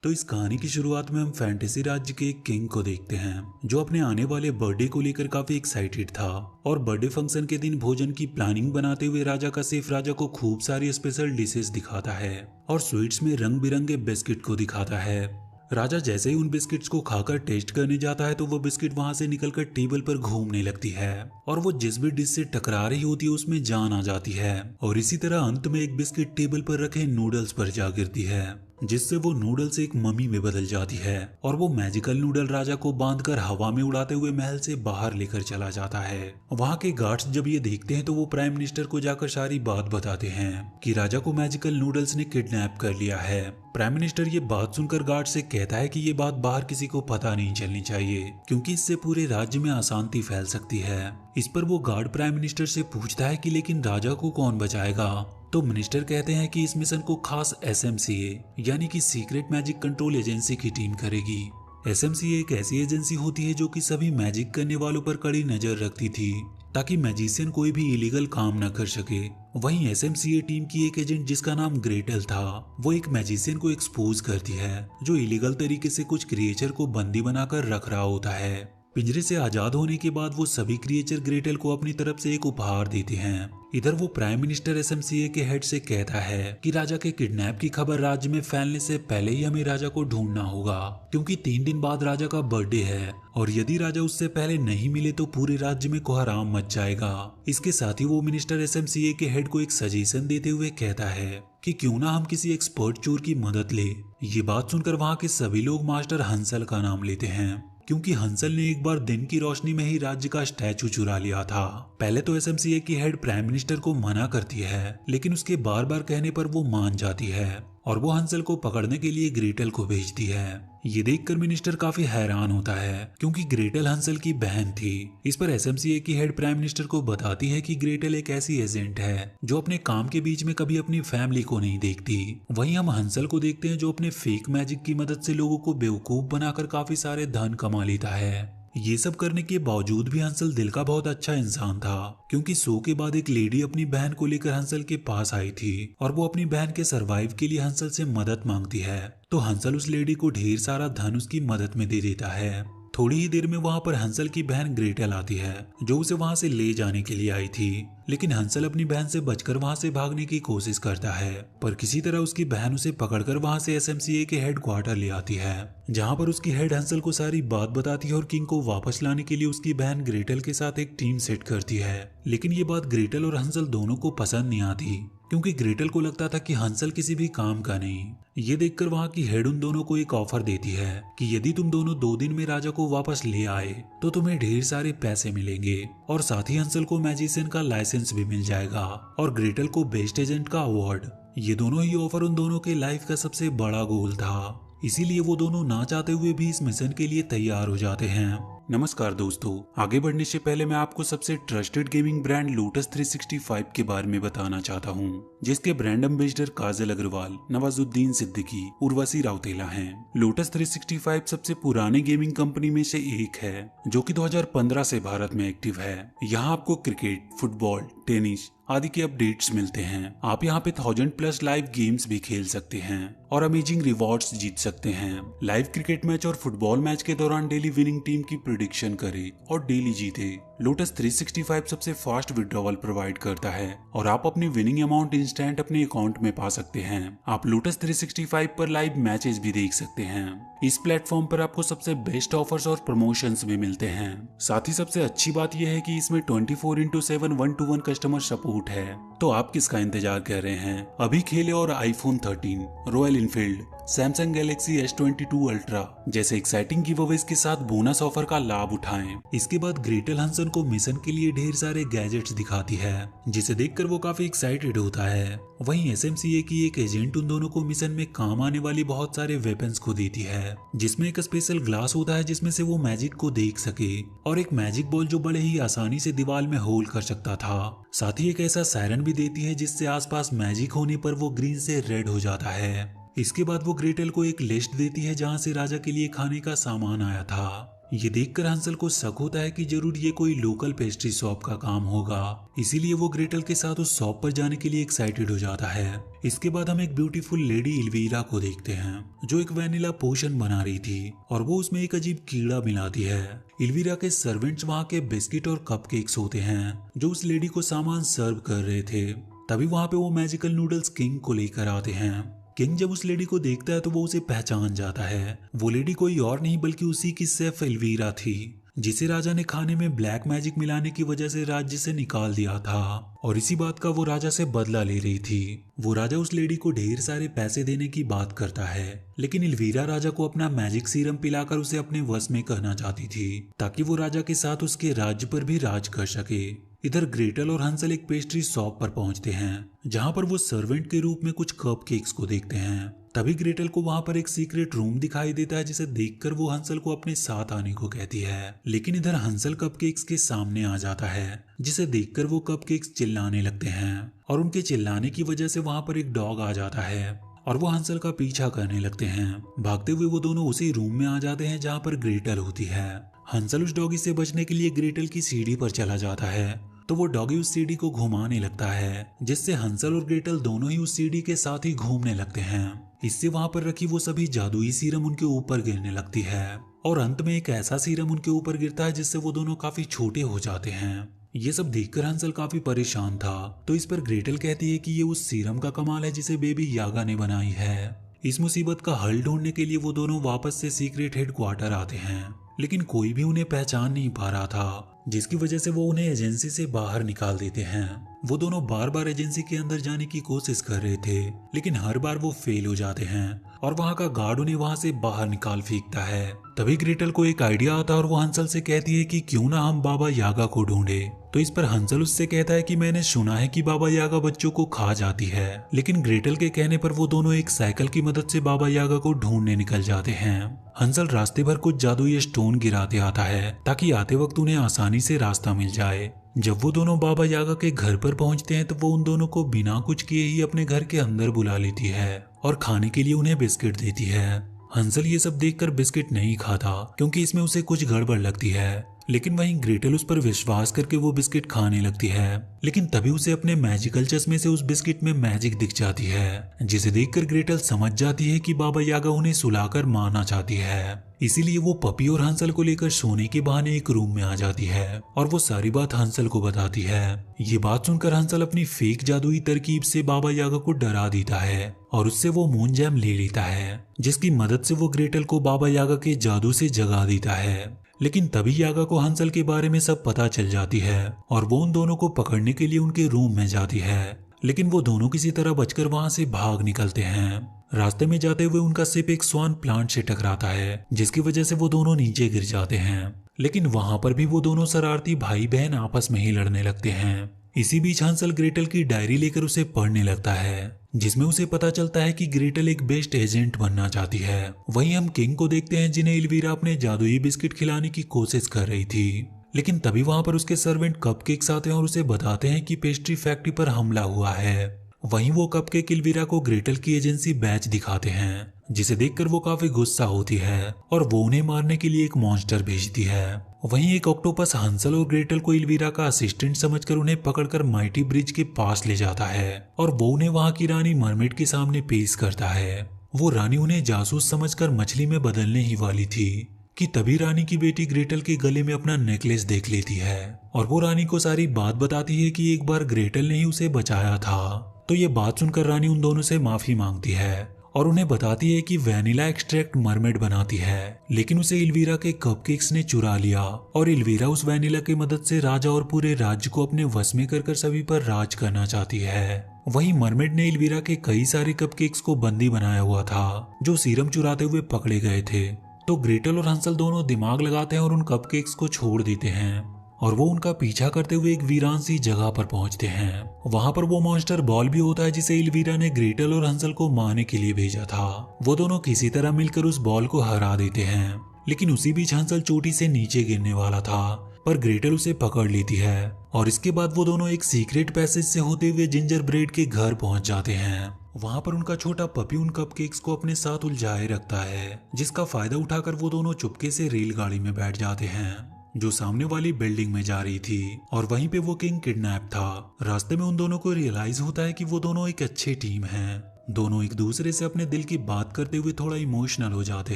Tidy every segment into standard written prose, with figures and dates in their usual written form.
तो इस कहानी की शुरुआत में हम फैंटेसी राज्य के एक किंग को देखते हैं जो अपने आने वाले बर्थडे को लेकर काफी एक्साइटेड था। और बर्थडे फंक्शन के दिन भोजन की प्लानिंग बनाते हुए राजा का सेफ राजा को खूब सारी स्पेशल डिशेस दिखाता है और स्वीट्स में रंग बिरंगे बिस्किट को दिखाता है। राजा जैसे ही उन बिस्किट्स को खाकर टेस्ट करने जाता है तो वो बिस्किट वहां से निकलकर टेबल पर घूमने लगती है और वो जिस भी डिश से टकरा रही होती है उसमें जान आ जाती है। और इसी तरह अंत में एक बिस्किट टेबल पर रखे नूडल्स पर जा गिरती है जिससे वो नूडल्स एक मम्मी में बदल जाती है और वो मैजिकल नूडल राजा को बांधकर हवा में उड़ाते हुए महल से बाहर लेकर चला जाता है। वहाँ के गार्ड्स जब ये देखते हैं तो वो प्राइम मिनिस्टर को जाकर सारी बात बताते हैं कि राजा को मैजिकल नूडल्स ने किडनैप कर लिया है। प्राइम मिनिस्टर ये बात सुनकर गार्ड से कहता है कि ये बात बाहर किसी को पता नहीं चलनी चाहिए क्योंकि इससे पूरे राज्य में अशांति फैल सकती है। इस पर वो गार्ड प्राइम मिनिस्टर से पूछता है कि लेकिन राजा को कौन बचाएगा। तो मिनिस्टर कहते हैं कि इस मिशन को खास SMCA यानी कि सीक्रेट मैजिक कंट्रोल एजेंसी की टीम करेगी। SMCA एक ऐसी एजेंसी होती है जो कि सभी मैजिक करने वालों पर कड़ी नजर रखती थी ताकि मैजिशियन कोई भी इलीगल काम न कर सके। वहीं SMCA टीम की एक एजेंट जिसका नाम ग्रेटल था वो एक मैजिशियन को एक्सपोज करती है जो इलीगल तरीके से कुछ क्रिएचर को बंदी बनाकर रख रहा होता है। पिंजरे से आजाद होने के बाद वो सभी क्रिएचर ग्रेटल को अपनी तरफ से एक उपहार देते हैं। इधर वो प्राइम मिनिस्टर SMCA के हेड से कहता है कि राजा के किडनैप की खबर राज्य में फैलने से पहले ही हमें राजा को ढूंढना होगा क्योंकि 3 दिन बाद राजा का बर्थडे है और यदि राजा उससे पहले नहीं मिले तो पूरे राज्य में कोहराम मच जाएगा। इसके साथ ही वो मिनिस्टर SMCA के हेड को एक सजेशन देते हुए कहता है कि क्यों ना हम किसी एक्सपर्ट चोर की मदद ले। ये बात सुनकर वहाँ के सभी लोग मास्टर हंसल का नाम लेते हैं क्योंकि हंसल ने एक बार दिन की रोशनी में ही राज्य का स्टैचू चुरा लिया था। पहले तो SMCA की हेड प्राइम मिनिस्टर को मना करती है लेकिन उसके बार बार कहने पर वो मान जाती है और वो हंसल को पकड़ने के लिए ग्रेटल को भेजती है। ये देखकर मिनिस्टर काफी हैरान होता है क्योंकि ग्रेटल हंसल की बहन थी। इस पर SMCA की हेड प्राइम मिनिस्टर को बताती है कि ग्रेटल एक ऐसी एजेंट है जो अपने काम के बीच में कभी अपनी फैमिली को नहीं देखती। वहीं हम हंसल को देखते हैं जो अपने फेक मैजिक की मदद से लोगों को बेवकूफ बनाकर काफी सारे धन कमा लेता है। ये सब करने के बावजूद भी हंसल दिल का बहुत अच्छा इंसान था क्योंकि शो के बाद एक लेडी अपनी बहन को लेकर हंसल के पास आई थी और वो अपनी बहन के सरवाइव के लिए हंसल से मदद मांगती है। तो हंसल उस लेडी को ढेर सारा धन उसकी मदद में दे देता है। थोड़ी ही देर में वहां पर हंसल की बहन ग्रेटल आती है जो उसे वहां से ले जाने के लिए आई थी लेकिन हंसल अपनी बहन से बचकर वहां से भागने की कोशिश करता है पर किसी तरह उसकी बहन उसे पकड़कर वहां से SMCA के हेड क्वार्टर ले आती है जहां पर उसकी हेड हंसल को सारी बात बताती है और किंग को वापस लाने के लिए उसकी बहन ग्रेटल के साथ एक टीम सेट करती है। लेकिन ये बात ग्रेटल और हंसल दोनों को पसंद नहीं आती क्योंकि ग्रेटल को लगता था कि हंसल किसी भी काम का नहीं। ये देखकर वहां की हेड उन दोनों को एक ऑफर देती है कि यदि तुम दोनों 2 दिन में राजा को वापस ले आए तो तुम्हें ढेर सारे पैसे मिलेंगे और साथ ही हंसल को मैजिशियन का लाइसेंस भी मिल जाएगा और ग्रेटल को बेस्ट एजेंट का अवार्ड। ये दोनों ही ऑफर उन दोनों के लाइफ का सबसे बड़ा गोल था, इसीलिए वो दोनों ना चाहते हुए भी इस मिशन के लिए तैयार हो जाते हैं। नमस्कार दोस्तों, आगे बढ़ने से पहले मैं आपको सबसे ट्रस्टेड गेमिंग ब्रांड लोटस 365 के बारे में बताना चाहता हूँ जिसके ब्रांड एम्बेसडर काजल अग्रवाल, नवाजुद्दीन सिद्दीकी, उर्वशी राउतेला हैं। लोटस 365 सबसे पुराने गेमिंग कंपनी में से एक है जो कि 2015 से भारत में एक्टिव है। यहाँ आपको क्रिकेट, फुटबॉल, टेनिस आदि के अपडेट्स मिलते हैं। आप यहाँ पे 1000+ लाइव गेम्स भी खेल सकते हैं और अमेजिंग रिवॉर्ड्स जीत सकते हैं। लाइव क्रिकेट मैच और फुटबॉल मैच के दौरान डेली विनिंग टीम की प्रेडिक्शन करे और डेली जीते। लोटस 365 सबसे फास्ट विड्रॉवल प्रोवाइड करता है और आप अपनी विनिंग अमाउंट इंस्टेंट अपने अकाउंट में पा सकते हैं। आप लोटस 365 पर लाइव मैचेस भी देख सकते हैं। इस प्लेटफॉर्म पर आपको सबसे बेस्ट ऑफर्स और प्रमोशंस भी मिलते हैं। साथ ही सबसे अच्छी बात यह है कि इसमें 24/7 1-to-1 कस्टमर सपोर्ट है। तो आप किसका इंतजार कर रहे हैं? अभी खेले और iPhone 13, royal Enfield, Samsung Galaxy S22 ultra जैसे एक्साइटिंग गिवअवेज के साथ बोनस ऑफर का लाभ उठाएं। इसके बाद ग्रेटल हंसन को मिशन के लिए ढेर सारे गैजेट्स दिखाती है जिसे देखकर वो काफी एक्साइटेड होता है। वहीं SMCA की एक एजेंट उन दोनों को मिशन में काम आने वाली बहुत सारे वेपन्स को देती है जिसमें एक स्पेशल ग्लास होता है जिसमें से वो मैजिक को देख सके और एक मैजिक बॉल जो बड़े ही आसानी से दीवार में होल कर सकता था। साथ ही एक ऐसा सायरन भी देती है जिससे आसपास मैजिक होने पर वो ग्रीन से रेड हो जाता है। इसके बाद वो ग्रेटल को एक लिस्ट देती है जहां से राजा के लिए खाने का सामान आया था ये देखकर हंसल को शक होता है कि जरूर ये कोई लोकल पेस्ट्री शॉप का काम होगा, इसीलिए वो ग्रेटल के साथ उस शॉप पर जाने के लिए एक्साइटेड हो जाता है। इसके बाद हम एक ब्यूटीफुल लेडी इल्वीरा को देखते हैं जो एक वैनिला पोशन बना रही थी और वो उसमें एक अजीब कीड़ा मिलाती है। इल्वीरा के सर्वेंट्स वहाँ के बिस्किट और कपकेक्स होते हैं जो उस लेडी को सामान सर्व कर रहे थे। तभी वहाँ पे वो मैजिकल नूडल्स किंग को लेकर आते हैं। किंग जब उस लेडी को देखता है तो वो उसे पहचान जाता है। वो लेडी कोई और नहीं बल्कि उसी की शेफ इल्वीरा थी, जिसे राजा ने खाने में ब्लैक मैजिक मिलाने की वजह से राज्य से निकाल दिया था और इसी बात का वो राजा से बदला ले रही थी। वो राजा उस लेडी को ढेर सारे पैसे देने की बात करता है, लेकिन इल्वीरा राजा को अपना मैजिक सीरम पिलाकर उसे अपने वश में करना चाहती थी ताकि वो राजा के साथ उसके राज्य पर भी राज कर सके। इधर ग्रेटल और हंसल एक पेस्ट्री शॉप पर पहुंचते हैं जहां पर वो सर्वेंट के रूप में कुछ कपकेक्स को देखते हैं। तभी ग्रेटल को वहां पर एक सीक्रेट रूम दिखाई देता है जिसे देखकर वो हंसल को अपने साथ आने को कहती है, लेकिन इधर हंसल कपकेक्स के सामने आ जाता है जिसे देखकर वो कपकेक्स चिल्लाने लगते हैं और उनके चिल्लाने की वजह से वहां पर एक डॉग आ जाता है और वो हंसल का पीछा करने लगते हैं। भागते हुए वो दोनों उसी रूम में आ जाते हैं जहाँ पर ग्रेटल होती है। हंसल उस डॉगी से बचने के लिए ग्रेटल की सीढ़ी पर चला जाता है तो वो डॉगी उस सीढ़ी को घुमाने लगता है जिससे हंसल और ग्रेटल दोनों ही उस सीढ़ी के साथ ही घूमने लगते हैं। इससे वहां पर रखी वो सभी जादुई सीरम उनके ऊपर गिरने लगती है और अंत में एक ऐसा सीरम उनके ऊपर गिरता है जिससे वो दोनों काफी छोटे हो जाते हैं। ये सब देखकर हंसल काफी परेशान था तो इस पर ग्रेटल कहती है कि ये उस सीरम का कमाल है जिसे बेबी यागा ने बनाई है। इस मुसीबत का हल ढूंढने के लिए वो दोनों वापस से सीक्रेट हेडक्वार्टर आते हैं, लेकिन कोई भी उन्हें पहचान नहीं पा रहा था जिसकी वजह से वो उन्हें एजेंसी से बाहर निकाल देते हैं। वो दोनों बार बार एजेंसी के अंदर जाने की कोशिश कर रहे थे लेकिन हर बार वो फेल हो जाते हैं और वहाँ का गार्ड उन्हें वहाँ से बाहर निकाल फेंकता है। तभी ग्रेटल को एक आइडिया आता है और वो हंसल से कहती है कि क्यों ना हम बाबा यागा को ढूंढे। तो इस पर हंसल उससे कहता है कि मैंने सुना है कि बाबा यागा बच्चों को खा जाती है, लेकिन ग्रेटल के कहने पर वो दोनों एक साइकिल की मदद से बाबा यागा को ढूंढने निकल जाते हैं। हंसल रास्ते भर कुछ जादुई स्टोन गिराते आता है ताकि आते वक्त उन्हें आसानी से रास्ता मिल जाए। जब वो दोनों बाबा यागा के घर पर पहुंचते हैं तो वो उन दोनों को बिना कुछ किए ही अपने घर के अंदर बुला लेती है और खाने के लिए उन्हें बिस्किट देती है। हंसल ये सब देखकर बिस्किट नहीं खाता क्योंकि इसमें उसे कुछ गड़बड़ लगती है, लेकिन वहीं ग्रेटल उस पर विश्वास करके वो बिस्किट खाने लगती है। लेकिन तभी उसे अपने मैजिकल चश्मे से उस बिस्किट में मैजिक दिख जाती है जिसे देखकर ग्रेटल समझ जाती है कि बाबा यागा उन्हें सुलाकर मारना चाहती है। इसीलिए वो पपी और हंसल को लेकर सोने के बहाने एक रूम में आ जाती है और वो सारी बात हंसल को बताती है। ये बात सुनकर हंसल अपनी फेक जादुई तरकीब से बाबा यागा को डरा देता है और उससे वो मून जैम ले लेता है जिसकी मदद से वो ग्रेटल को बाबा यागा के जादू से जगा देता है। लेकिन तभी यागा को हंसल के बारे में सब पता चल जाती है और वो उन दोनों को पकड़ने के लिए उनके रूम में जाती है, लेकिन वो दोनों किसी तरह बचकर वहां से भाग निकलते हैं। रास्ते में जाते हुए उनका शिप एक स्वान प्लांट से टकराता है जिसकी वजह से वो दोनों नीचे गिर जाते हैं, लेकिन वहां पर भी वो दोनों शरारती भाई बहन आपस में ही लड़ने लगते हैं। इसी बीच हंसल ग्रेटल की डायरी लेकर उसे पढ़ने लगता है जिसमें उसे पता चलता है कि ग्रेटल एक बेस्ट एजेंट बनना चाहती है। वहीं हम किंग को देखते हैं जिन्हें इल्वीरा अपने जादुई बिस्किट खिलाने की कोशिश कर रही थी, लेकिन तभी वहां पर उसके सर्वेंट कपकेक्स आते हैं और उसे बताते हैं कि पेस्ट्री फैक्ट्री पर हमला हुआ है। वहीं वो कपकेक इल्वीरा को ग्रेटल की एजेंसी बैच दिखाते हैं जिसे देखकर वो काफी गुस्सा होती है और वो उन्हें मारने के लिए एक मॉन्स्टर भेजती है। वहीं एक ऑक्टोपस हंसल और ग्रेटल को इल्वीरा का असिस्टेंट समझकर उन्हें पकड़कर माइटी ब्रिज के पास ले जाता है और वो उन्हें वहां की रानी मरमेड के सामने पेश करता है। वो रानी उन्हें जासूस समझकर मछली में बदलने ही वाली थी कि तभी रानी की बेटी ग्रेटल के गले में अपना नेकलेस देख लेती है और वो रानी को सारी बात बताती है कि एक बार ग्रेटल ने ही उसे बचाया था। तो ये बात सुनकर रानी उन दोनों से माफी मांगती है और उन्हें बताती है कि वैनिला एक्सट्रैक्ट मरमेड बनाती है, लेकिन उसे इल्वीरा के कपकेक्स ने चुरा लिया और इल्वीरा उस वैनिला की मदद से राजा और पूरे राज्य को अपने वश में कर सभी पर राज करना चाहती है। वहीं मरमेड ने इल्वीरा के कई सारे कपकेक्स को बंदी बनाया हुआ था जो सीरम चुराते हुए पकड़े गए थे। तो ग्रेटल और हंसल दोनों दिमाग लगाते हैं और उन कपकेक्स को छोड़ देते हैं और वो उनका पीछा करते हुए एक वीरान सी जगह पर पहुंचते हैं। वहां पर वो मॉन्स्टर बॉल भी होता है जिसे इल्वीरा ने ग्रेटल और हंसल को मारने के लिए भेजा था। वो दोनों किसी तरह मिलकर उस बॉल को हरा देते हैं, लेकिन उसी बीच हंसल चोटी से नीचे गिरने वाला था पर ग्रेटल उसे पकड़ लेती है और इसके बाद वो दोनों एक सीक्रेट पैसेज से होते हुए जिंजर ब्रेड के घर पहुंच जाते हैं। वहां पर उनका छोटा पपी उन कपकेक्स को अपने साथ उलझाए रखता है, जिसका फायदा उठाकर वो दोनों चुपके से रेलगाड़ी में बैठ जाते हैं जो सामने वाली बिल्डिंग में जा रही थी, और वहीं पे वो किंग किडनैप था। रास्ते में उन दोनों को रियलाइज होता है कि वो दोनों एक अच्छे टीम हैं। दोनों एक दूसरे से अपने दिल की बात करते हुए थोड़ा इमोशनल हो जाते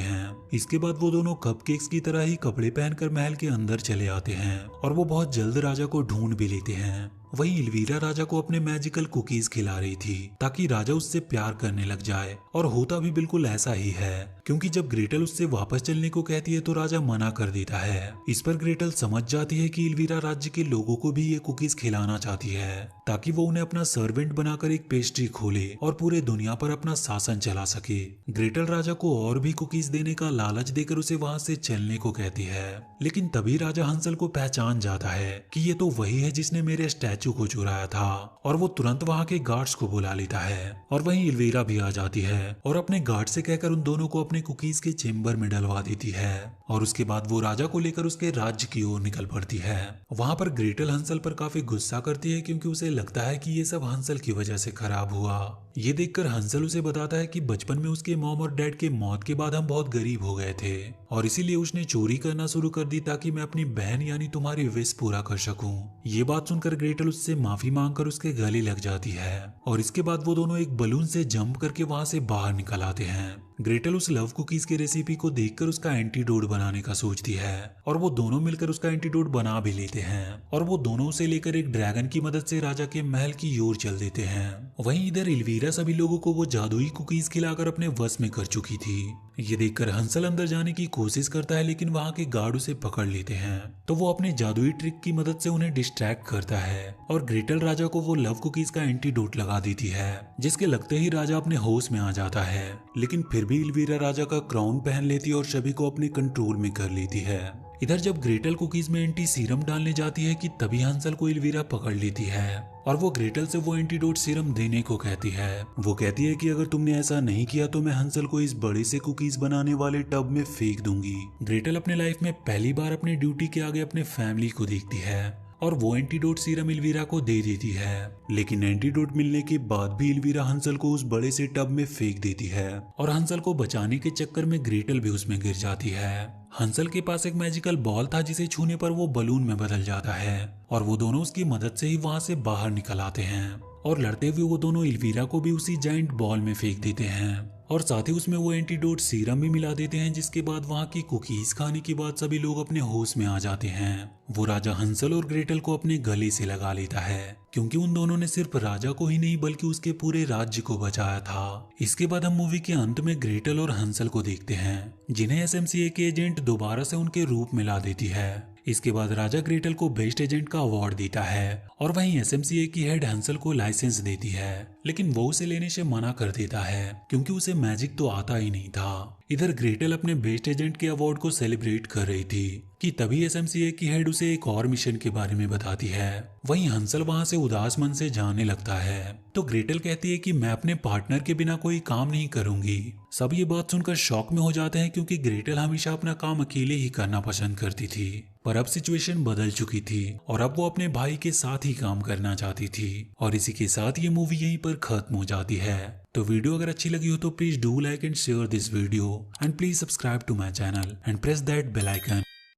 हैं। इसके बाद वो दोनों कपकेक्स की तरह ही कपड़े पहनकर महल के अंदर चले आते हैं और वो बहुत जल्द राजा को ढूंढ भी लेते हैं। वहीं इल्वीरा राजा को अपने मैजिकल कुकीज खिला रही थी ताकि राजा उससे प्यार करने लग जाए, और होता भी बिल्कुल ऐसा ही है, क्योंकि जब ग्रेटल उससे वापस चलने को कहती है तो राजा मना कर देता है। इस पर ग्रेटल समझ जाती है कि इल्वीरा राज्य के लोगों को भी ये कुकीज खिलाना चाहती है ताकि वो उन्हें अपना सर्वेंट बनाकर एक पेस्ट्री खोले और पूरे दुनिया पर अपना शासन चला सके। ग्रेटल राजा को और भी कुकीज देने का लालच देकर उसे वहां से चलने को कहती है, लेकिन तभी राजा हंसल को पहचान जाता है कि ये तो वही है जिसने मेरे स्टैचू को चुराया था, और वो तुरंत वहां के गार्ड्स को बुला लेता है। और वहीं इल्वीरा भी आ जाती है और अपने गार्ड से कहकर उन दोनों को अपने कुकीज के चेम्बर में डलवा देती है, और उसके बाद वो राजा को लेकर उसके राज्य की ओर निकल पड़ती है। वहां पर ग्रेटल हंसल पर काफी गुस्सा करती है क्योंकि उसे लगता है कि ये सब हंसल की वजह से खराब हुआ। ये देखकर हंसल उसे बताता है कि बचपन में उसके मॉम और डैड के मौत के बाद हम बहुत गरीब हो गए थे और इसीलिए उसने चोरी करना शुरू कर दी ताकि मैं अपनी बहन यानी तुम्हारी विश पूरा कर सकूं। ये बात सुनकर ग्रेटल उससे माफी मांगकर उसके गले लग जाती है और इसके बाद वो दोनों एक बलून से जंप करके वहां से बाहर निकल आते हैं। ग्रेटल उस लव कुकीज की रेसिपी को देखकर उसका एंटीडोट बनाने का सोचती है और वो दोनों मिलकर उसका एंटीडोट बना भी लेते हैं, और वो दोनों उसे लेकर एक ड्रैगन की मदद से राजा के महल की ओर चल देते हैं। वहीं इधर इल्वीरा सभी लोगों को वो जादुई कुकीज खिलाकर अपने वश में कर चुकी थी। ये देखकर हंसल अंदर जाने की कोशिश करता है, लेकिन वहां के गार्ड उसे पकड़ लेते हैं, तो वो अपने जादुई ट्रिक की मदद से उन्हें डिस्ट्रैक्ट करता है और ग्रेटल राजा को वो लव कुकीज का एंटीडोट लगा देती है, जिसके लगते ही राजा अपने होश में आ जाता है। लेकिन फिर भी इल्वीरा राजा का क्राउन पहन लेती है और सभी को अपने कंट्रोल में कर लेती है। इधर जब ग्रेटल कुकीज में एंटी सीरम डालने जाती है कि तभी हंसल को इल्वीरा पकड़ लेती है और वो ग्रेटल से वो एंटीडोट सीरम देने को कहती है। वो कहती है कि अगर तुमने ऐसा नहीं किया तो मैं हंसल को इस बड़े से कुकीज बनाने वाले टब में फेंक दूंगी। ग्रेटल अपने लाइफ में पहली बार अपने ड्यूटी के आगे अपने फैमिली को देखती है और वो एंटीडोट सीरम इल्वीरा को दे देती है, लेकिन एंटीडोट मिलने के बाद भी इल्वीरा हंसल को उस बड़े से टब में फेंक देती है और हंसल को बचाने के चक्कर में ग्रेटल भी उसमें गिर जाती है। हंसल के पास एक मैजिकल बॉल था जिसे छूने पर वो बलून में बदल जाता है और वो दोनों उसकी मदद से ही वहां से बाहर निकल आते हैं, और लड़ते हुए वो दोनों इल्वीरा को भी उसी जाइंट बॉल में फेंक देते हैं और साथ ही उसमें वो एंटीडोट सीरम भी मिला देते हैं, जिसके बाद वहां की कुकीज खाने के बाद सभी लोग अपने होश में आ जाते हैं। वो राजा हंसल और ग्रेटल को अपने गले से लगा लेता है क्योंकि उन दोनों ने सिर्फ राजा को ही नहीं बल्कि उसके पूरे राज्य को बचाया था। इसके बाद हम मूवी के अंत में ग्रेटल और हंसल को देखते हैं जिन्हें एसएमसीए के एजेंट दोबारा से उनके रूप में ला देती है। इसके बाद राजा ग्रेटल को बेस्ट एजेंट का अवार्ड देता है और वहीं एसएमसीए की हेड हंसल को लाइसेंस देती है, लेकिन वो उसे लेने से मना कर देता है क्योंकि उसे मैजिक तो आता ही नहीं था। इधर ग्रेटल अपने बेस्ट एजेंट के अवार्ड को सेलिब्रेट कर रही थी कि तभी एसएमसीए की हेड उसे एक और मिशन के बारे में बताती है। वहीं हंसल वहां से उदास मन से जाने लगता है तो ग्रेटल कहती है कि मैं अपने पार्टनर के बिना कोई काम नहीं करूंगी। सब ये बात सुनकर शॉक में हो जाते हैं क्योंकि ग्रेटल हमेशा अपना काम अकेले ही करना पसंद करती थी, पर अब सिचुएशन बदल चुकी थी और अब वो अपने भाई के साथ ही काम करना चाहती थी। और इसी के साथ ये मूवी यहीं पर खत्म हो जाती है। तो वीडियो अगर अच्छी लगी हो तो please do like and share this video and please subscribe to my channel and press that bell icon.